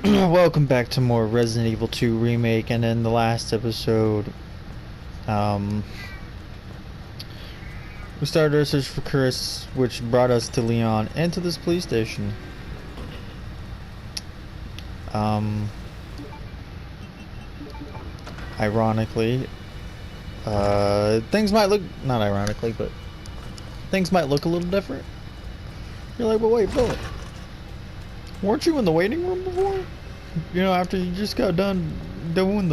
Welcome back to more Resident Evil 2 Remake, and in the last episode, um, we started our search for Chris, which brought us to Leon and to this police station. Um, Ironically, things might look, not ironically, but things might look a little different. You're like, but wait, Billy, weren't you in the waiting room before? You know, after you just got done doing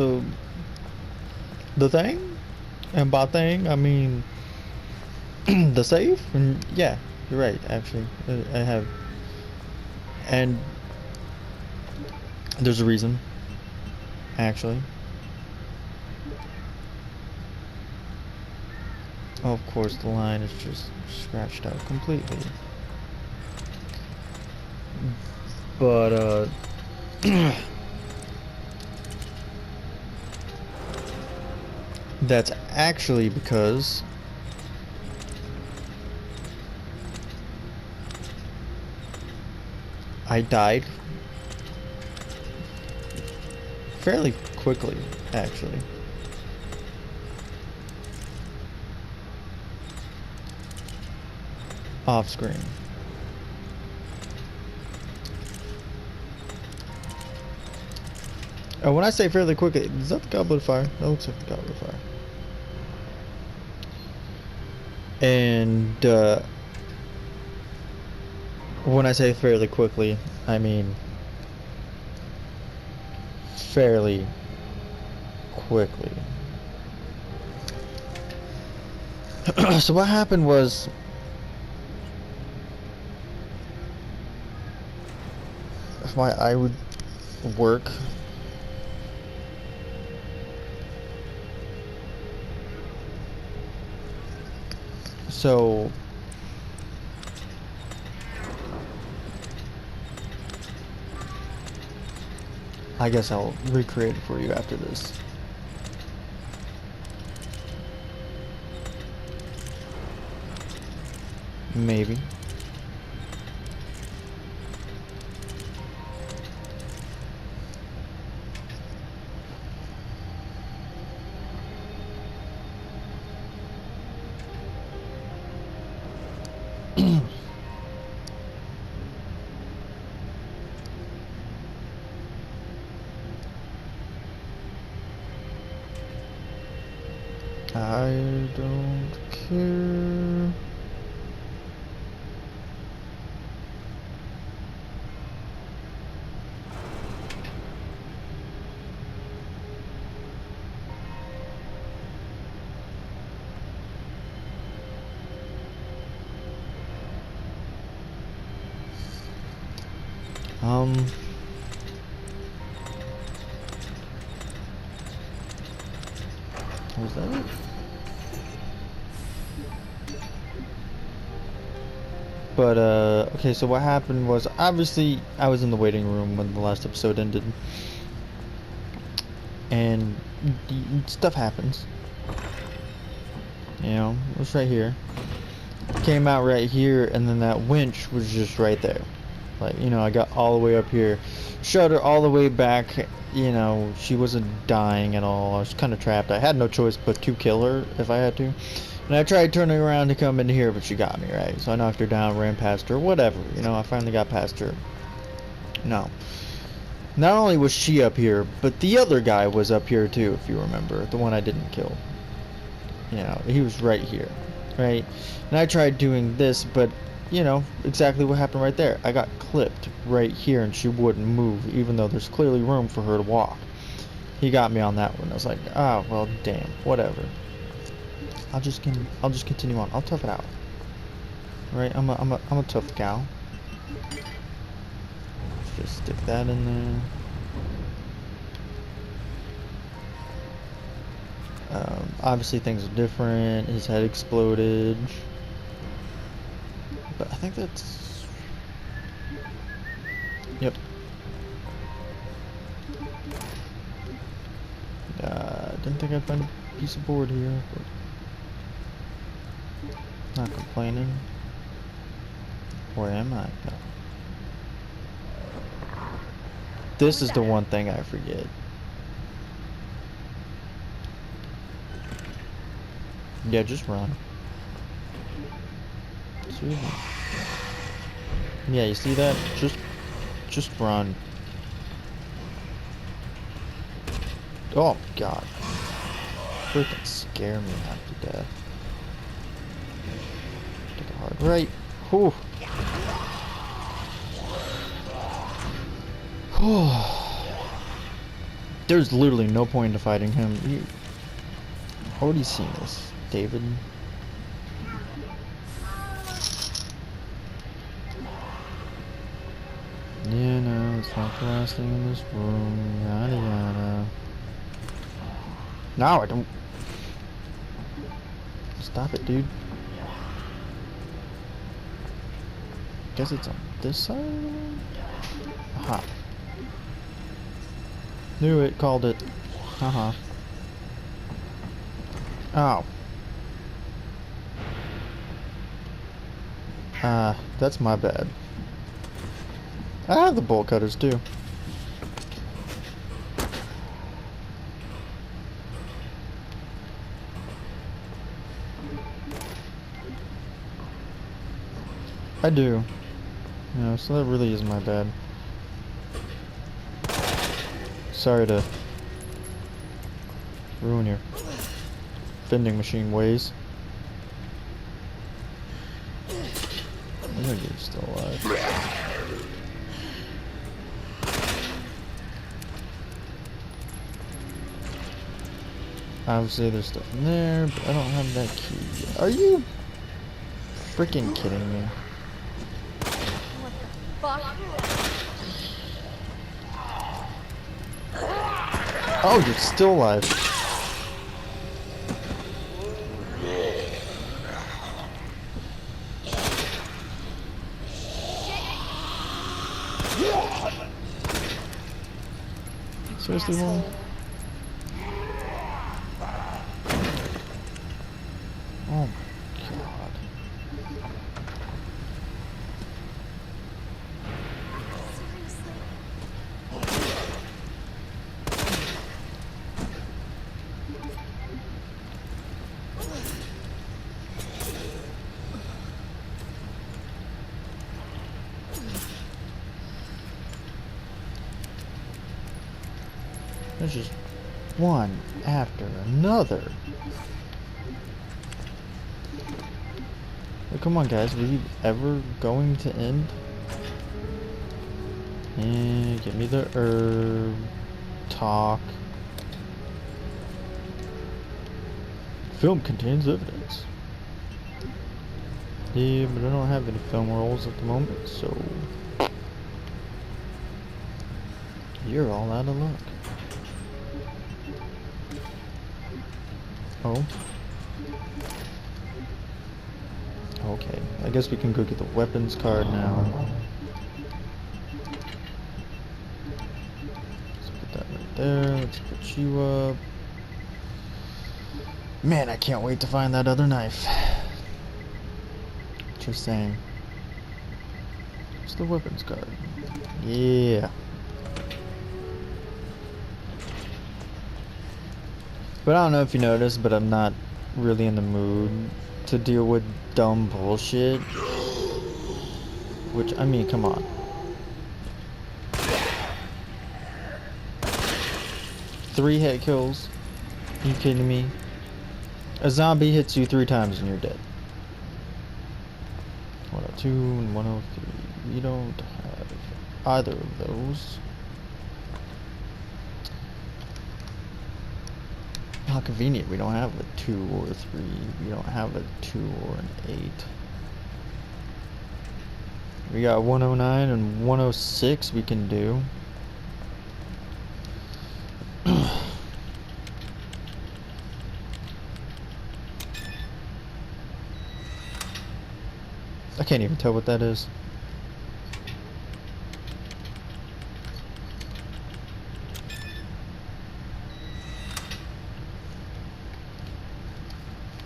the thing? And by thing, I mean the save? And yeah, you're right, actually. I have. And there's a reason, actually. Oh, of course, the line is just scratched out completely. But, that's actually because I died fairly quickly, actually. Off screen. Oh, when I say fairly quickly, is that the Goblet of Fire? That looks like the Goblet of Fire. And, when I say fairly quickly, I mean fairly quickly. So what happened was my eye would work. So I guess I'll recreate it for you after this. Maybe. I don't care. Um, was that it? But, okay, so what happened was, obviously, I was in the waiting room when the last episode ended. And stuff happens. You know, it was right here. Came out right here, and then that winch was just right there. Like, you know, I got all the way up here. Shot her all the way back. You know, she wasn't dying at all. I was kind of trapped. I had no choice but to kill her if I had to. And I tried turning around to come in here, but she got me, right? So I knocked her down, ran past her, whatever. You know, I finally got past her. No. Not only was she up here, but the other guy was up here too, if you remember. The one I didn't kill. You know, he was right here, right? And I tried doing this, but, you know, exactly what happened right there. I got clipped right here, and she wouldn't move, even though there's clearly room for her to walk. He got me on that one. I was like, ah, well, damn, whatever. I'll just continue on. I'll tough it out. Right? I'm a tough gal. Just stick that in there. Obviously things are different. His head exploded. But I think that's... Yep. Didn't think I'd find a piece of board here, but... Not complaining. Or am I? No. This is the one thing I forget. Yeah, just run. Seriously. Yeah, you see that? Just run. Oh god. Freaking scare me half to death. Take a hard right. Whew. There's literally no point in fighting him. You already seen this, David. Yeah, no, it's not the last thing in this room. Yada yada. No, I don't. Stop it, dude. Guess it's on this side of the room? Aha. Knew it, called it. Haha. Oh. That's my bad. I have the bolt cutters too. I do. You know, so that really is my bad. Sorry to ruin your vending machine ways. I think you're still alive. Obviously there's stuff in there, but I don't have that key yet. Are you freaking kidding me? Fuck. Oh, you're still alive. Seriously, one? Oh my god. There's just one after another. Well, come on, guys. Were you ever going to end? And give me the herb. Talk. Film contains evidence. Yeah, but I don't have any film rolls at the moment, so you're all out of luck. Oh. Okay, I guess we can go get the weapons card now. Let's put that right there. Let's put you up. Man, I can't wait to find that other knife. Just saying. It's the weapons card. Yeah. But I don't know if you noticed, but I'm not really in the mood to deal with dumb bullshit. Which, I mean, come on. Three hit kills? Are you kidding me? A zombie hits you 3 times and you're dead. 102 and 103. We don't have either of those. How convenient. We don't have a 2 or a 3. We don't have a 2 or an 8. We got 109 and 106 we can do. I can't even tell what that is.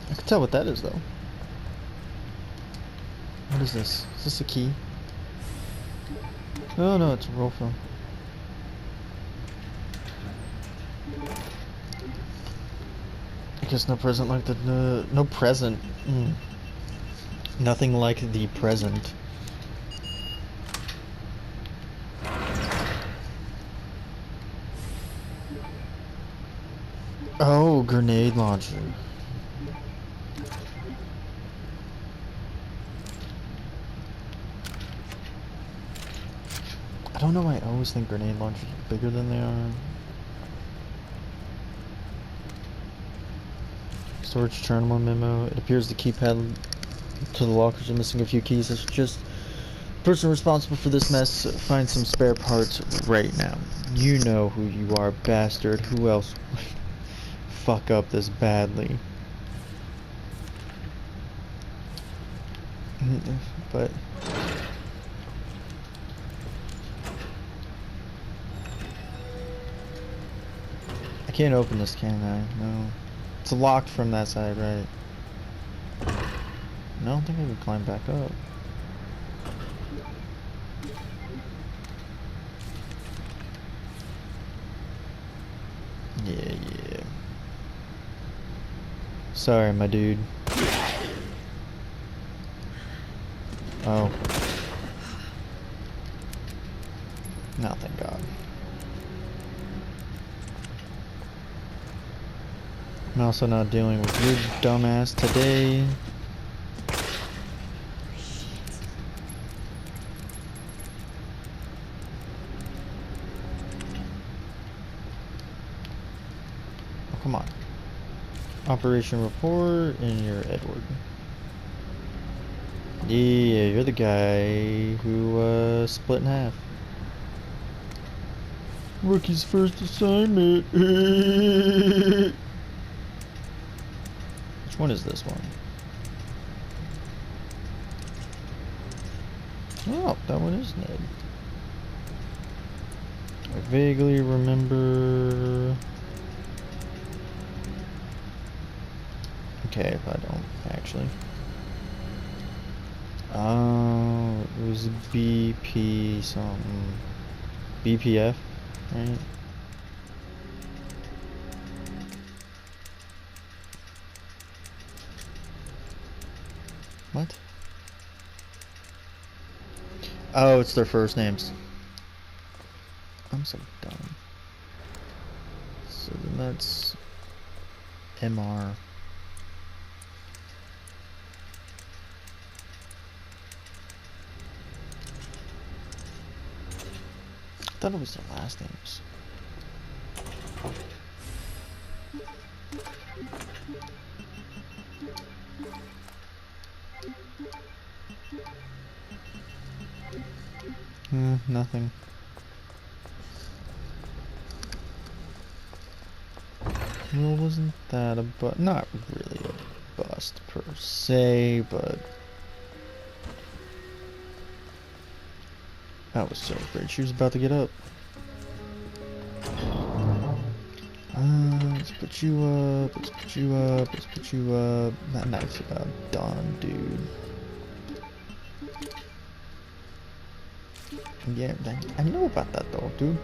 I can tell what that is though. What is this? Is this a key? Oh no, it's a roll film. I guess no present like the no present. Nothing like the present. Oh, grenade launcher. I don't know why I always think grenade launchers are bigger than they are. Storage terminal memo. It appears the keypad to the lockers are missing a few keys. I should just person responsible for this mess find some spare parts right now. You know who you are, bastard. Who else would fuck up this badly? But I can't open this, can I? No. It's locked from that side, right? No, I don't think I can climb back up. Yeah. Sorry, my dude. Oh. No, thank God. I'm also not dealing with your dumbass today. Oh, come on. Operation report, and you're Edward. Yeah, you're the guy who split in half. Rookie's first assignment. Which one is this one? Oh, that one is Ned. I vaguely remember. Okay, if I don't actually. Oh, it was BP something. BPF, right? What? Oh, it's their first names. I'm so dumb. So then that's MR. I thought it was their last names. Nothing. Well, wasn't that a bust? Not really a bust per se, but that was so great. She was about to get up. Let's put you up. Let's put you up. Let's put you up. That knife's about done, dude. Yeah, I know about that though, dude.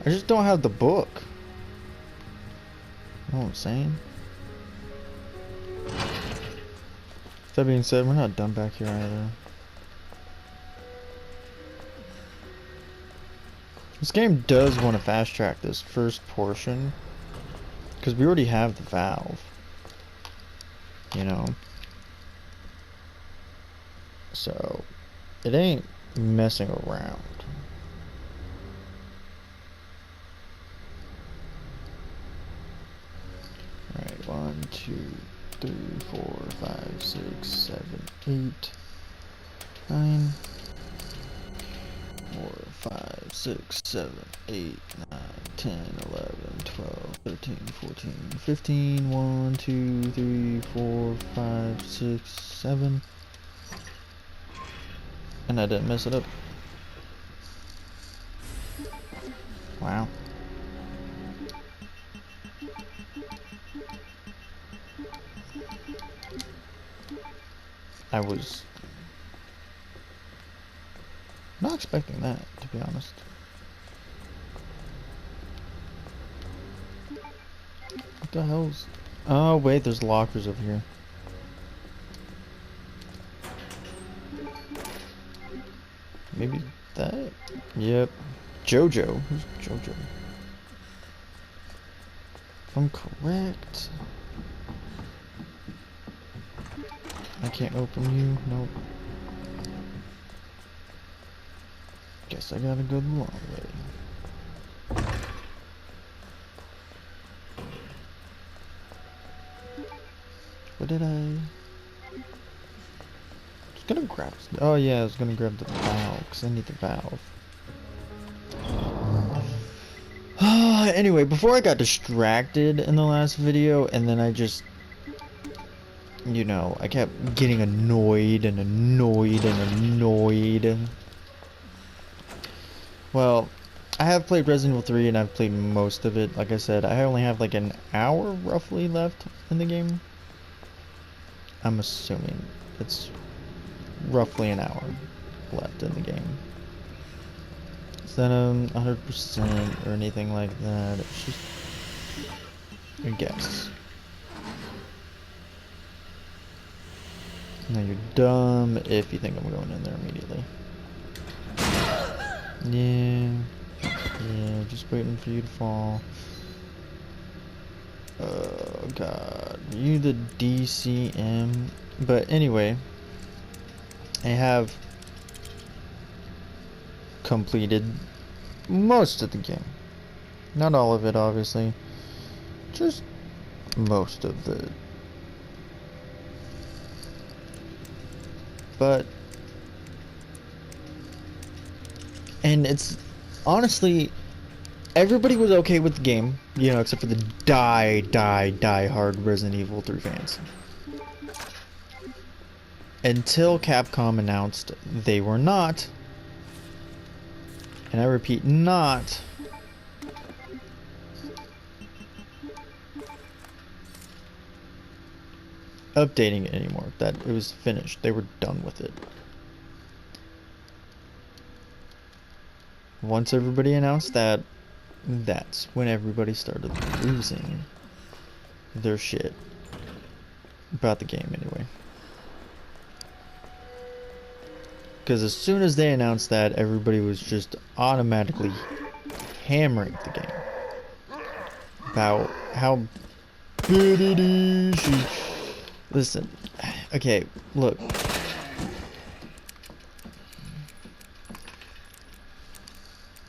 I just don't have the book. You know what I'm saying? That being said, we're not done back here either. This game does want to fast track this first portion, because we already have the valve, you know, so it ain't messing around. Alright, 1, 2, 3, 4, 5, 6, 7, 8, 9, 4, 5, 6, 7, 8, 9, 10, 11, 12, 13, 14, 15, 1, 2, 3, 4, 5, 6, 7. And I didn't mess it up. Wow. I was not expecting that, to be honest. the hell's... Oh, wait, there's lockers over here. Maybe that? Yep. Jojo. Who's Jojo? If I'm correct... I can't open you. Nope. Guess I gotta go the long way. What did I... was gonna grab... Oh yeah, I was gonna grab the valve, because I need the valve. Anyway, before I got distracted in the last video, and then I just... You know, I kept getting annoyed and annoyed and annoyed. Well, I have played Resident Evil 3 and I've played most of it. Like I said, I only have like an hour roughly left in the game. I'm assuming it's roughly an hour left in the game. It's not 100% or anything like that. It's just a guess. Now you're dumb if you think I'm going in there immediately. Yeah, just waiting for you to fall. Oh god, you the DCM. But anyway, I have completed most of the game. Not all of it, obviously. Just most of it. But and it's honestly, everybody was okay with the game, you know, except for the die hard Resident Evil 3 fans. Until Capcom announced they were not, and I repeat, not updating it anymore. That it was finished. They were done with it. Once everybody announced that, that's when everybody started losing their shit about the game anyway. Because as soon as they announced that, everybody was just automatically hammering the game about how good it is. Listen, okay, look.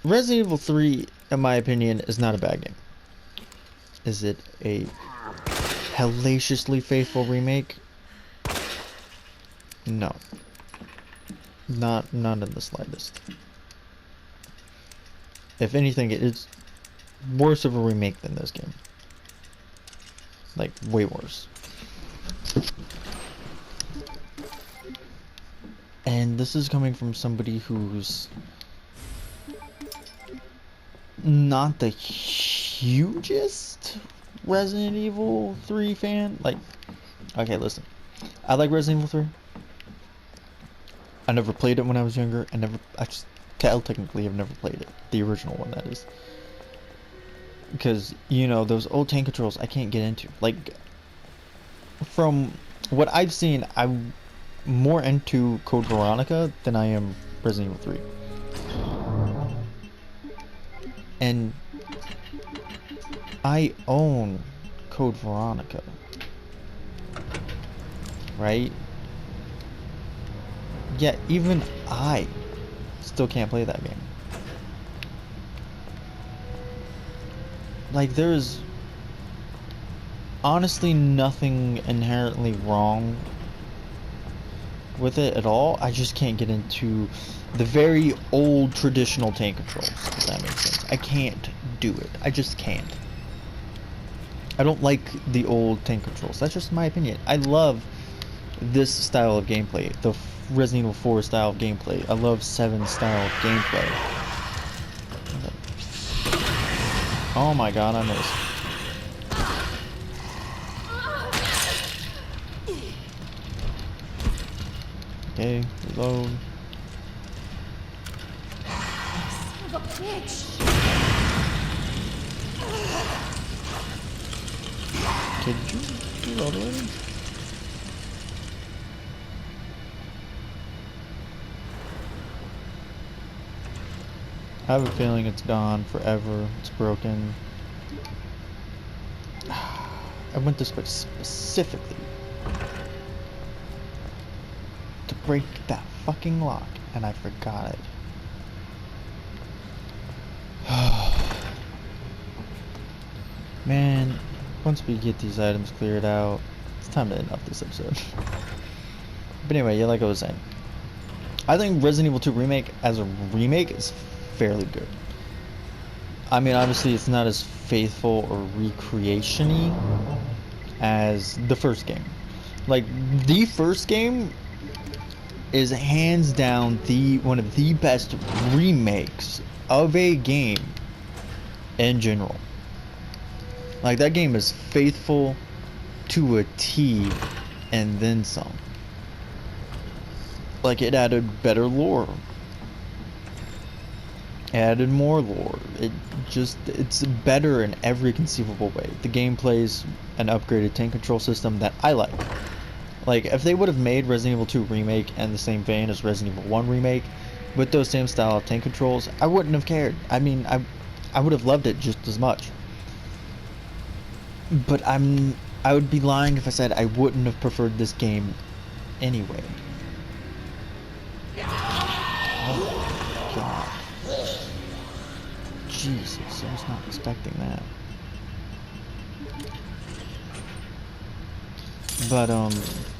Resident Evil 3, in my opinion, is not a bad game. Is it a hellaciously faithful remake? No. Not in the slightest. If anything, it's worse of a remake than this game. Like, way worse. And this is coming from somebody who's not the hugest Resident Evil 3 fan. Like, okay, listen. I like Resident Evil 3. I never played it when I was younger. I just technically have never played it. The original one, that is. Because, you know, those old tank controls I can't get into. Like, from what I've seen, I'm more into Code Veronica than I am Resident Evil 3. And I own Code Veronica, right? Yet even I still can't play that game. Like, there's honestly nothing inherently wrong with it at all. I just can't get into the very old traditional tank controls, if that makes sense. I can't do it. I just can't. I don't like the old tank controls. That's just my opinion. I love this style of gameplay, the Resident Evil 4 style of gameplay. I love 7 style of gameplay. Oh my god, I missed. Okay, reload. Son of a bitch! Okay, did you roll the way? I have a feeling it's gone forever. It's broken. I went this way specifically to break that fucking lock, and I forgot it. Man, once we get these items cleared out, it's time to end up this episode. But anyway, yeah, like I was saying, I think Resident Evil 2 Remake as a remake is fairly good. I mean, obviously it's not as faithful or recreation-y as the first game. Like, the first game is hands down one of the best remakes of a game in general. Like, that game is faithful to a T and then some. Like, it added better lore. Added more lore. It's better in every conceivable way. The game plays an upgraded tank control system that I like. Like, if they would have made Resident Evil 2 Remake in the same vein as Resident Evil 1 Remake, with those same style of tank controls, I wouldn't have cared. I mean, I would have loved it just as much. But I would be lying if I said I wouldn't have preferred this game anyway. Oh, God. Jesus, I was not expecting that. But,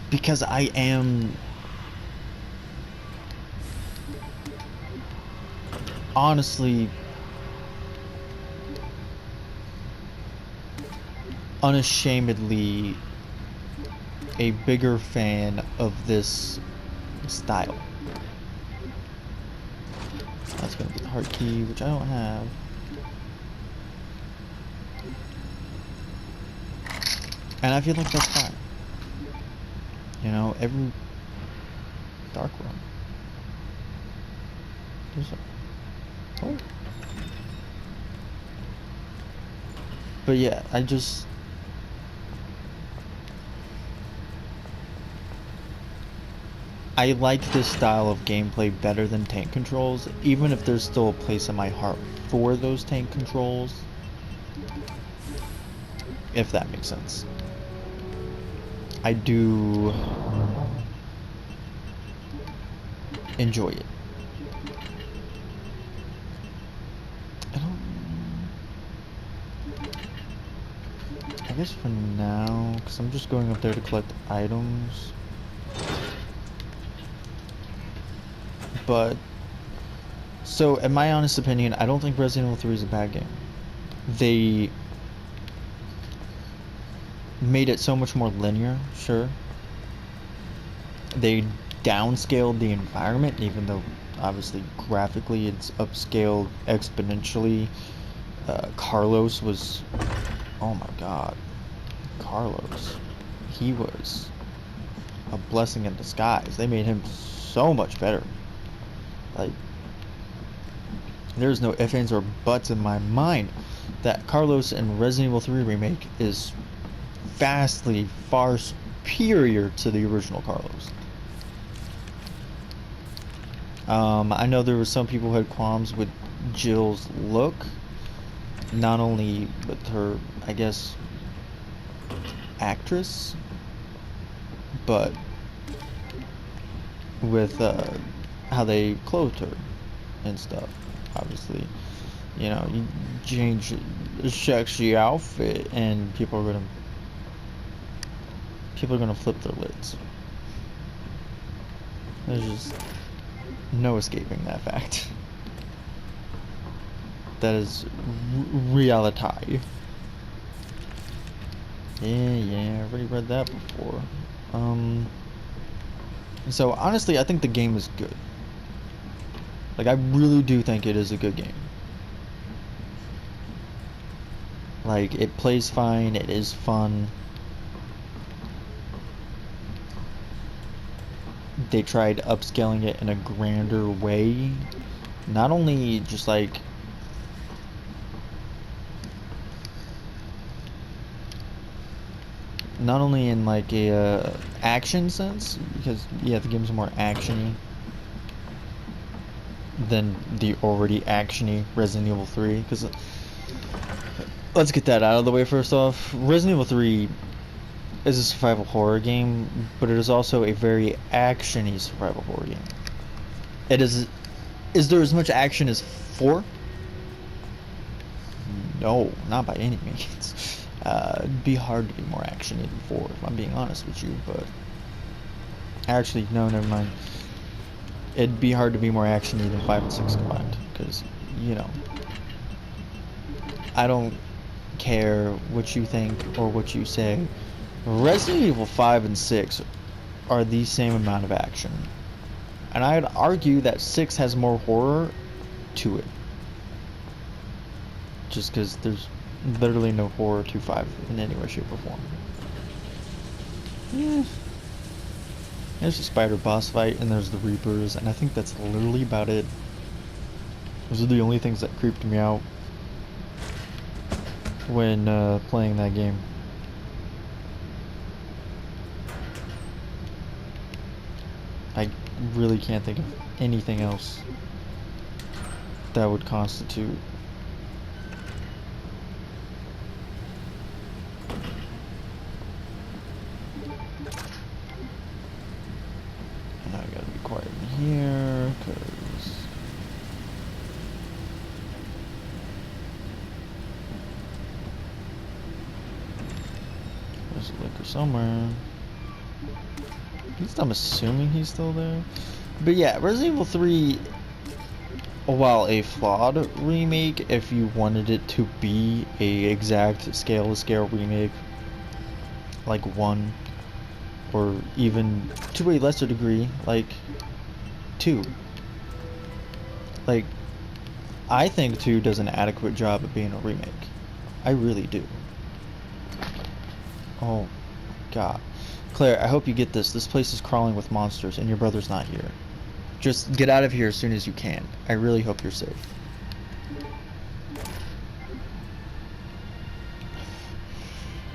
because I am honestly unashamedly a bigger fan of this style. That's gonna be the heart key, which I don't have. And I feel like that's fine. You know, every dark room. There's a... Oh. But yeah, I like this style of gameplay better than tank controls, even if there's still a place in my heart for those tank controls. If that makes sense. I do enjoy it. I guess for now, because I'm just going up there to collect items. But, so in my honest opinion, I don't think Resident Evil 3 is a bad game. They made it so much more linear, sure. They downscaled the environment, even though obviously graphically it's upscaled exponentially. Carlos was, oh my God, Carlos, he was a blessing in disguise. They made him so much better. Like, there's no ifs, ands, or buts in my mind that Carlos in Resident Evil 3 Remake is vastly far superior to the original Carlos. I know there were some people who had qualms with Jill's look, not only with her, I guess, actress, but with how they clothed her and stuff. Obviously, you know, you change a sexy outfit and people are gonna flip their lids. There's just no escaping that fact. That is reality. Yeah, I've already read that before. So honestly, I think the game is good. Like, I really do think it is a good game. Like, it plays fine, it is fun. They tried upscaling it in a grander way. Not only just like not only in like a action sense, because yeah, the game's more actiony than the already actiony Resident Evil 3. Because let's get that out of the way first off. Resident Evil 3 is a survival horror game, but it is also a very actiony survival horror game. It is. Is there as much action as 4? No, not by any means. It'd be hard to be more actiony than 4, if I'm being honest with you, but actually, no, never mind. It'd be hard to be more actiony than 5 and 6 combined, because, you know, I don't care what you think or what you say. Resident Evil 5 and 6 are the same amount of action. And I'd argue that 6 has more horror to it. Just because there's literally no horror to 5 in any way, shape, or form. Yeah. There's a spider boss fight, and there's the Reapers, and I think that's literally about it. Those are the only things that creeped me out when playing that game. I really can't think of anything else that would constitute and I gotta be quiet in here because there's a liquor somewhere. At least I'm assuming he's still there. But yeah, Resident Evil 3, while a flawed remake, if you wanted it to be a exact scale-to-scale remake, like 1, or even to a lesser degree, like 2. Like, I think 2 does an adequate job of being a remake. I really do. Oh, God. Claire, I hope you get this. This place is crawling with monsters, and your brother's not here. Just get out of here as soon as you can. I really hope you're safe.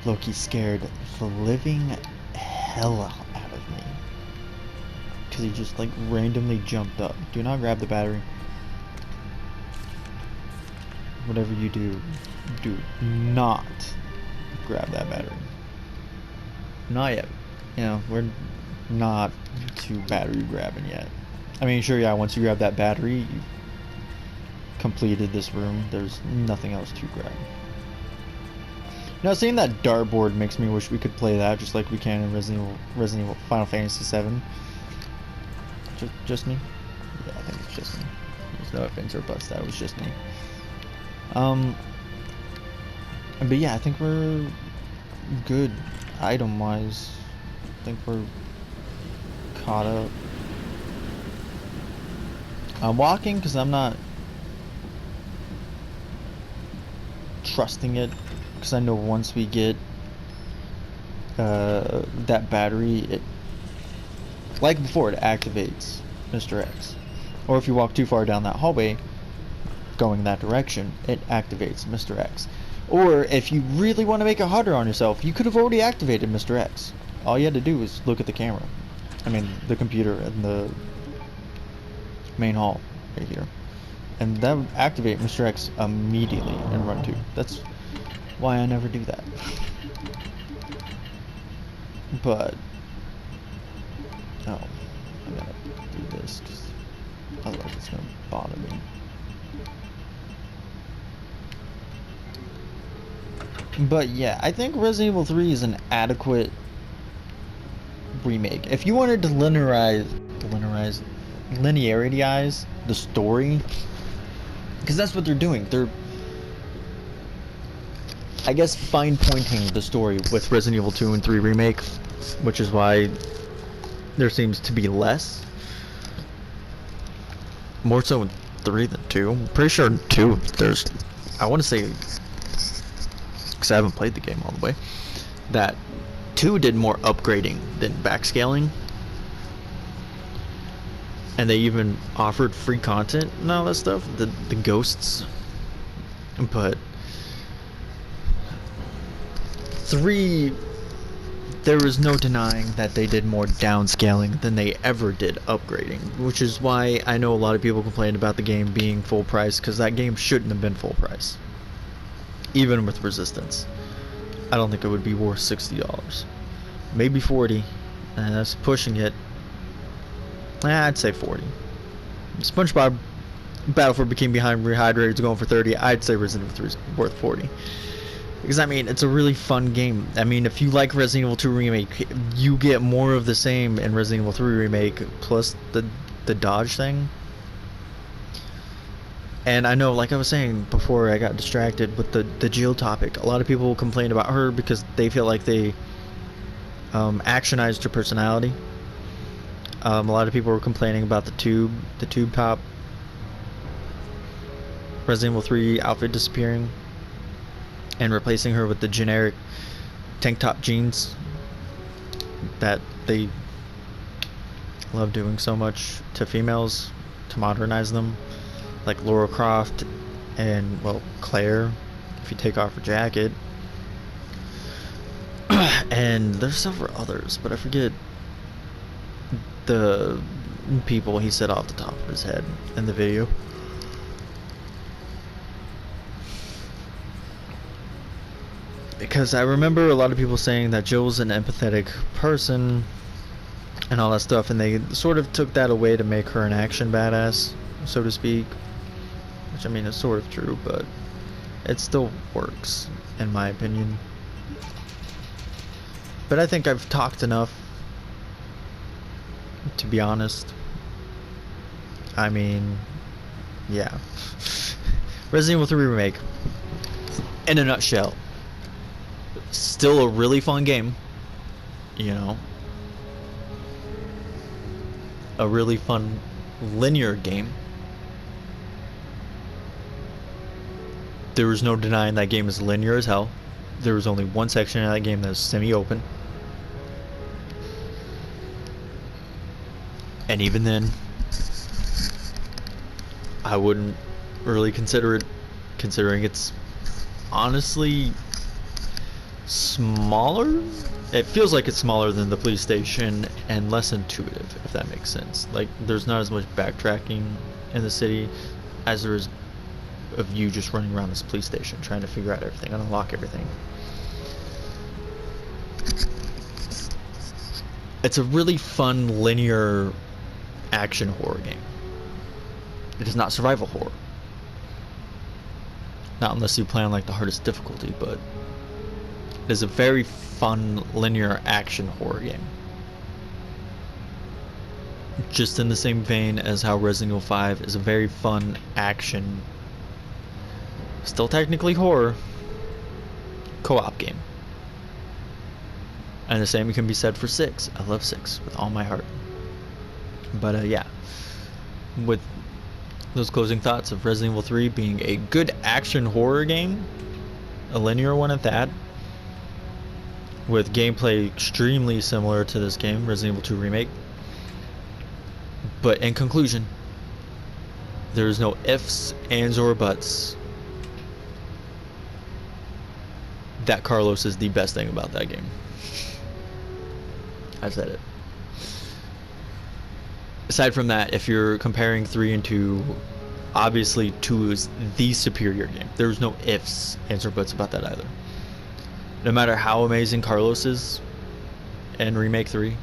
Loki scared the living hell out of me. Because he just, like, randomly jumped up. Do not grab the battery. Whatever you do, do not grab that battery. Not yet. You know, we're not to battery grabbing yet. I mean, sure, yeah, once you grab that battery, you've completed this room. There's nothing else to grab. Now, seeing that dartboard makes me wish we could play that just like we can in Resident Evil Final Fantasy VII. Just me? Yeah, I think it's just me. There's no offense or buts, that was just me. But yeah, I think we're good item-wise. I think we're caught up. I'm walking because I'm not trusting it, because I know once we get that battery, it, like before, it activates Mr. X. Or if you walk too far down that hallway going that direction, it activates Mr. X. Or if you really want to make it harder on yourself, you could have already activated Mr. X. All you had to do was look at the camera. I mean, the computer in the main hall right here. And that would activate Mr. X immediately in Run 2. That's why I never do that. But, oh, I gotta do this, because otherwise it's gonna bother me. But yeah, I think Resident Evil 3 is an adequate remake. If you wanted to linearityise the story, because that's what they're doing. They're, I guess, fine pointing the story with Resident Evil 2 and 3 remake, which is why there seems to be less. More so in 3 than 2. I'm pretty sure in 2 there's, I want to say, because I haven't played the game all the way, that 2 did more upgrading than backscaling. And they even offered free content and all that stuff, the ghosts. But 3 there is no denying that they did more downscaling than they ever did upgrading, which is why I know a lot of people complain about the game being full price, because that game shouldn't have been full price. Even with Resistance, I don't think it would be worth $60. Maybe 40, and that's pushing it. I'd say 40. SpongeBob Battle for Bikini Behind Rehydrated is going for 30. I'd say Resident Evil 3 is worth 40. Because, I mean, it's a really fun game. I mean, if you like Resident Evil 2 Remake, you get more of the same in Resident Evil 3 Remake, plus the dodge thing. And I know, like I was saying before I got distracted with the Jill topic, a lot of people complain about her because they feel like they actionized her personality. A lot of people were complaining about the tube top Resident Evil 3 outfit disappearing and replacing her with the generic tank top jeans that they love doing so much to females to modernize them, like Lara Croft and, well, Claire, if you take off her jacket. And there's several others, but I forget the people he said off the top of his head in the video. Because I remember a lot of people saying that Jill's an empathetic person and all that stuff, and they sort of took that away to make her an action badass, so to speak. Which, I mean, is sort of true, but it still works, in my opinion. But I think I've talked enough, to be honest. I mean, yeah. Resident Evil 3 Remake, in a nutshell. Still a really fun game, you know. A really fun linear game. There was no denying that game is linear as hell. There was only one section of that game that was semi-open. And even then, I wouldn't really consider it, considering it's honestly smaller. It feels like it's smaller than the police station and less intuitive, if that makes sense. Like, there's not as much backtracking in the city as there is of you just running around this police station trying to figure out everything and unlock everything. It's a really fun linear action horror game. It is not survival horror. Not unless you play on like the hardest difficulty, but it is a very fun linear action horror game. Just in the same vein as how Resident Evil 5 is a very fun action, still technically horror, co-op game. And the same can be said for 6. I love 6 with all my heart. But yeah, with those closing thoughts of Resident Evil 3 being a good action horror game, a linear one at that, with gameplay extremely similar to this game, Resident Evil 2 Remake. But in conclusion, there is no ifs, ands, or buts that Carlos is the best thing about that game. I said it. Aside from that, if you're comparing 3 and 2, obviously 2 is the superior game. There's no ifs, ands, or buts about that either. No matter how amazing Carlos is in Remake 3,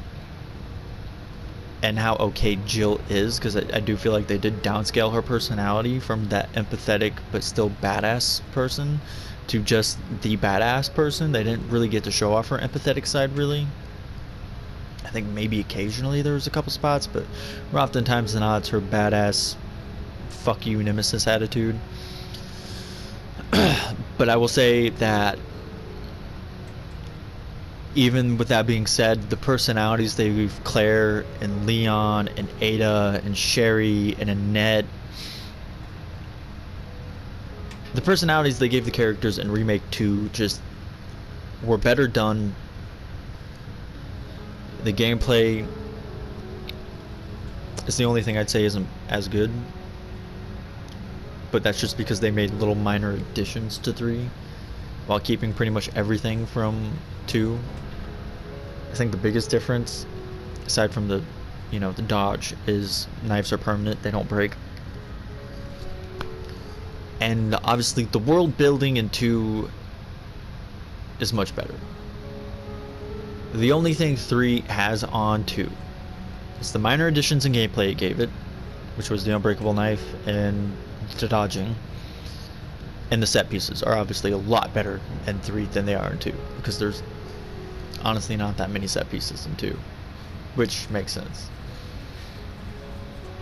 and how okay Jill is, because I do feel like they did downscale her personality from that empathetic but still badass person to just the badass person. They didn't really get to show off her empathetic side, really. I think maybe occasionally there was a couple spots, but more oftentimes than not, it's her badass fuck you nemesis attitude. But I will say that even with that being said, the personalities they gave Claire and Leon and Ada and Sherry and Annette, the personalities they gave the characters in Remake 2 just were better done. The gameplay is the only thing I'd say isn't as good, but that's just because they made little minor additions to 3 while keeping pretty much everything from 2. I think the biggest difference, aside from the, the dodge, is knives are permanent. They don't break. And obviously the world building in 2 is much better. The only thing 3 has on 2 is the minor additions in gameplay it gave it, which was the unbreakable knife and the dodging. And the set pieces are obviously a lot better in 3 than they are in 2, because there's honestly not that many set pieces in 2, which makes sense.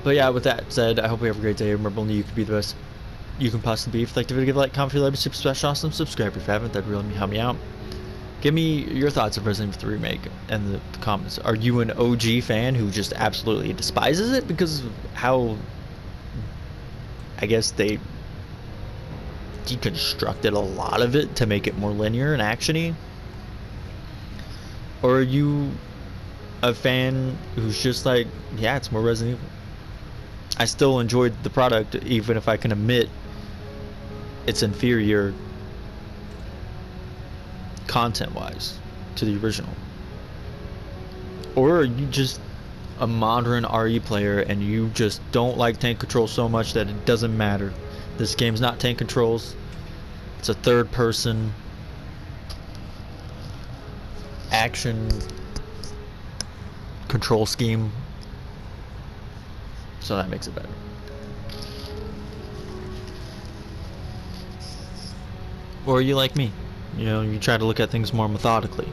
But yeah, with that said, I hope you have a great day. Remember, only you can be the best you can possibly be. If you like the video, give a like, comment, if you like, super special, awesome, subscribe if you haven't. That'd really help me out. Give me your thoughts of Resident Evil 3 Remake in the comments. Are you an OG fan who just absolutely despises it because of how, I guess, they deconstructed a lot of it to make it more linear and actiony? Or are you a fan who's just like, yeah, it's more Resident Evil? I still enjoyed the product, even if I can admit it's inferior content-wise to the original. Or are you just a modern RE player and you just don't like tank control so much that it doesn't matter? This game's not tank controls. It's a third-person action control scheme, so that makes it better. Or are you like me? You try to look at things more methodically.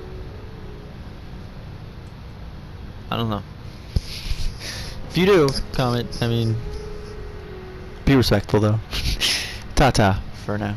I don't know. If you do, comment. I mean, be respectful though. Ta-ta for now.